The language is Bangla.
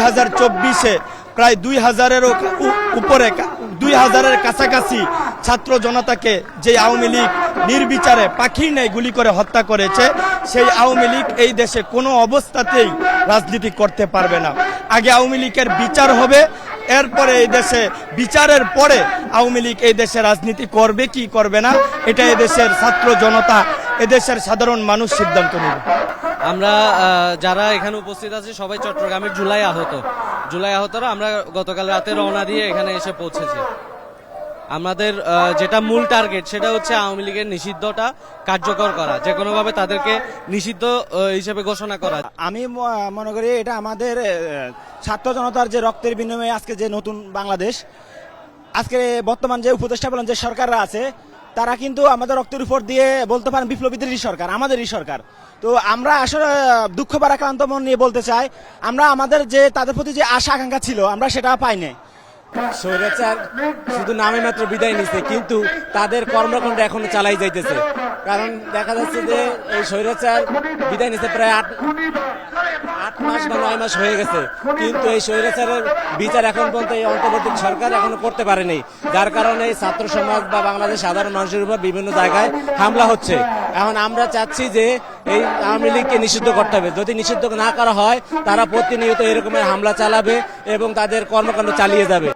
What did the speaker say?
2024-এ প্রায় 2000-এর উপরে 2000-এর কাছাকাছি ছাত্র জনতাকে যে আওয়ামী লীগ নির্বিচারে পাখির ন্যায় গুলি করে হত্যা করেছে, সেই আওয়ামী লীগ এই দেশে কোনো অবস্থাতেই রাজনীতি করতে পারবে না। আগে আওয়ামী লীগের বিচার হবে, এরপরে এই দেশে বিচারের পরে আওয়ামী লীগ এই দেশে রাজনীতি করবে কি করবে না, এটা এদেশের ছাত্র জনতা, এদেশের সাধারণ মানুষ সিদ্ধান্ত নেবে। আমরা যারা এখানে উপস্থিত আছি সবাই চট্টগ্রামের জুলাই আহতরা আমরা গতকাল রাতে রওনা দিয়ে এখানে এসে পৌঁছেছি। আমাদের যেটা মূল টার্গেট সেটা হচ্ছে আওয়ামী লীগের নিষিদ্ধটা কার্যকর করা, যে কোনোভাবে তাদেরকে নিষিদ্ধ হিসেবে ঘোষণা করা। আমি মনে করি এটা আমাদের ছাত্র জনতার যে রক্তের বিনিময়ে আজকে যে নতুন বাংলাদেশ, আজকে বর্তমান যে উপদেষ্টা বলেন যে সরকাররা আছে, তারা কিন্তু আমাদের রক্তের উপর দিয়ে বলতে পারেন বিপ্লবীদেরই সরকার, আমাদেরই সরকার। তো আমরা আসলে দুঃখ ভারাক্রান্ত মন নিয়ে বলতে চাই, আমরা আমাদের যে তাদের প্রতি যে আশা আকাঙ্ক্ষা ছিল আমরা সেটা পাইনি। স্বৈরাচার শুধু নামে মাত্র বিদায় নিচ্ছে, কিন্তু তাদের কর্মকাণ্ড এখনো চালাই যাইতেছে। কারণ দেখা যাচ্ছে যে এই স্বৈরাচার বিদায় নিচ্ছে প্রায় 8 মাস বা 9 মাস হয়ে গেছে, কিন্তু এই স্বৈরাচারের বিচার এখন পর্যন্ত এই অন্তর্বর্তী সরকার এখনো করতে পারেনি, যার কারণে এই ছাত্র সমাজ বা বাংলাদেশ সাধারণ মানুষের উপর বিভিন্ন জায়গায় হামলা হচ্ছে। এখন আমরা চাচ্ছি যে এই আওয়ামী লীগকে নিষিদ্ধ করতে হবে। যদি নিষিদ্ধ না করা হয়, তারা প্রতিনিয়ত এরকমের হামলা চালাবে এবং তাদের কর্মকাণ্ড চালিয়ে যাবে।